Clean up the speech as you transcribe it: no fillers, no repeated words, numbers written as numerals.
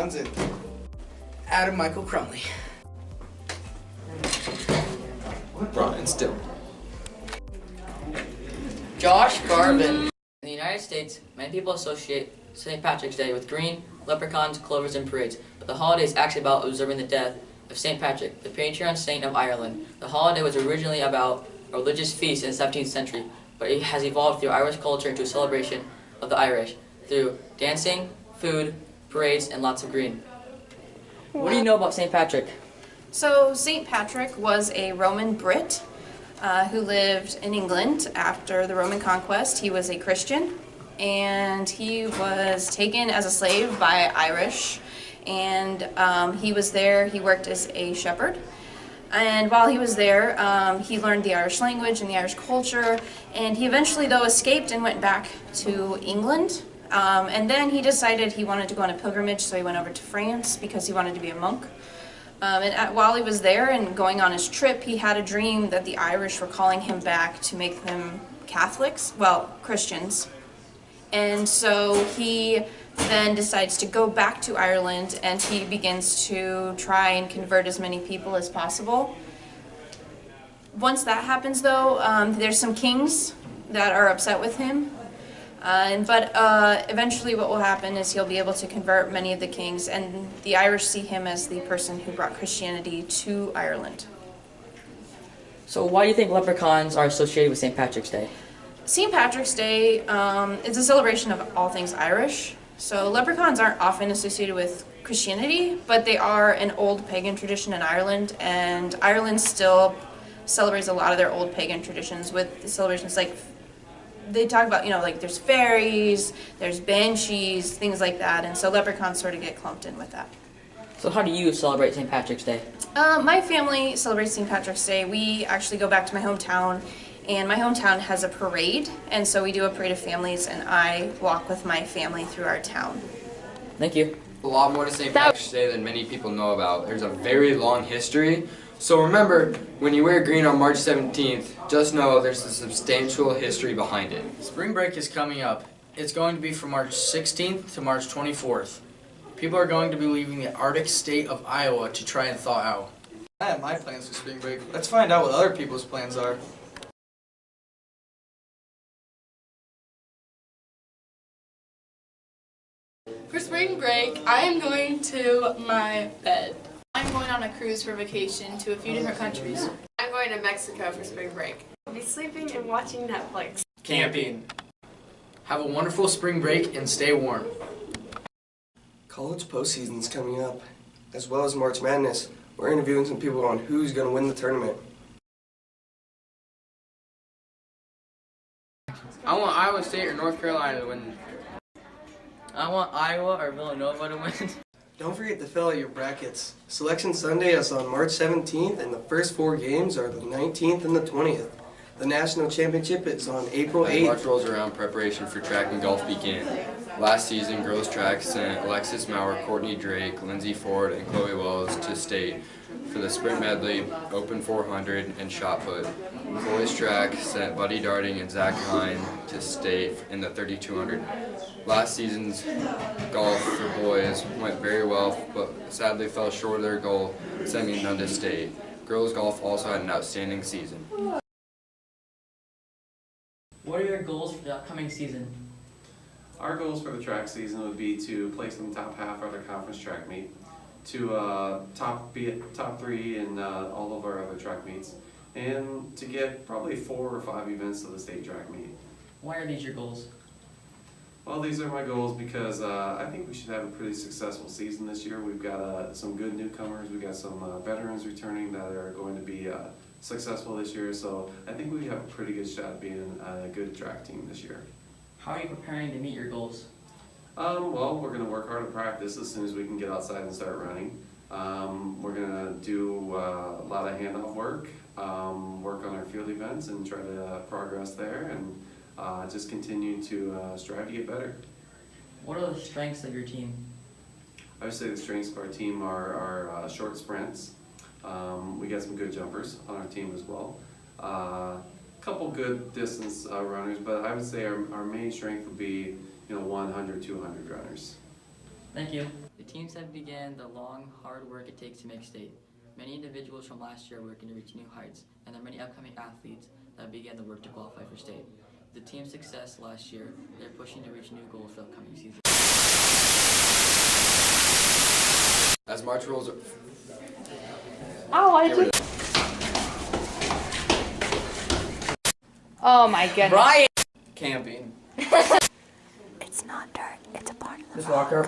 Townsend. Adam Michael Crumley. Brian Still. Josh Garvin. In the United States, many people associate St. Patrick's Day with green, leprechauns, clovers, and parades, but the holiday is actually about observing the death of St. Patrick, the patron saint of Ireland. The holiday was originally about a religious feast in the 17th century, but it has evolved through Irish culture into a celebration of the Irish through dancing, food, parades, and lots of green. What do you know about St. Patrick? So St. Patrick was a Roman Brit who lived in England after the Roman conquest. He was a Christian, and he was taken as a slave by Irish, and he was there. He worked as a shepherd, and while he was there, he learned the Irish language and the Irish culture, and he eventually, though, escaped and went back to England. And then he decided he wanted to go on a pilgrimage, so he went over to France because he wanted to be a monk. While he was there and going on his trip, he had a dream that the Irish were calling him back to make them Catholics, well, Christians. And so he then decides to go back to Ireland, and he begins to try and convert as many people as possible. Once that happens, though, there's some kings that are upset with him. But eventually what will happen is he'll be able to convert many of the kings, and the Irish see him as the person who brought Christianity to Ireland. So why do you think leprechauns are associated with St. Patrick's Day? St. Patrick's Day is a celebration of all things Irish. So leprechauns aren't often associated with Christianity, but they are an old pagan tradition in Ireland, and Ireland still celebrates a lot of their old pagan traditions with celebrations like they talk about, like there's fairies, there's banshees, things like that, and so leprechauns sort of get clumped in with that. So how do you celebrate St. Patrick's Day? My family celebrates St. Patrick's Day. We actually go back to my hometown, and my hometown has a parade, and so we do a parade of families, and I walk with my family through our town. Thank you. A lot more to St. Patrick's Day than many people know about. There's a very long history. So remember, when you wear green on March 17th, just know there's a substantial history behind it. Spring break is coming up. It's going to be from March 16th to March 24th. People are going to be leaving the Arctic state of Iowa to try and thaw out. I have my plans for spring break. Let's find out what other people's plans are. For spring break, I am going to my bed. I'm going on a cruise for vacation to a few different countries. I'm going to Mexico for spring break. I'll be sleeping and watching Netflix. Camping. Have a wonderful spring break and stay warm. College postseason's coming up, as well as March Madness. We're interviewing some people on who's going to win the tournament. I want Iowa State or North Carolina to win. I want Iowa or Villanova to win. Don't forget to fill out your brackets. Selection Sunday is on March 17th, and the first 4 games are the 19th and the 20th. The national championship is on April 8th. March rolls around, preparation for track and golf begin. Last season, girls track sent Alexis Maurer, Courtney Drake, Lindsay Ford, and Chloe Wells to state for the sprint medley, open 400, and shot put. Boys track sent Buddy Darting and Zach Hine to state in the 3200. Last season's golf for boys went very well, but sadly fell short of their goal, sending none to state. Girls golf also had an outstanding season. What are your goals for the upcoming season? Our goals for the track season would be to place in the top half of our conference track meet, to be top 3 in all of our other track meets, and to get probably 4 or 5 events of the state track meet. Why are these your goals? Well, these are my goals because I think we should have a pretty successful season this year. We've got some good newcomers, we've got some veterans returning that are going to be successful this year, so I think we have a pretty good shot at being a good track team this year. How are you preparing to meet your goals? Well, we're going to work hard at practice as soon as we can get outside and start running. We're going to do a lot of handoff work, work on our field events and try to progress there, and just continue to strive to get better. What are the strengths of your team? I would say the strengths of our team are our short sprints. We got some good jumpers on our team as well. Couple good distance runners, but I would say our main strength would be 100, 200 runners. Thank you. The teams have began the long, hard work it takes to make state. Many individuals from last year are working to reach new heights, and there are many upcoming athletes that began the work to qualify for state. The team's success last year, they're pushing to reach new goals for the upcoming season. As March rolls. Oh, why did you? Oh my goodness. Brian! Camping. It's not dirt, it's a part of the Just walk our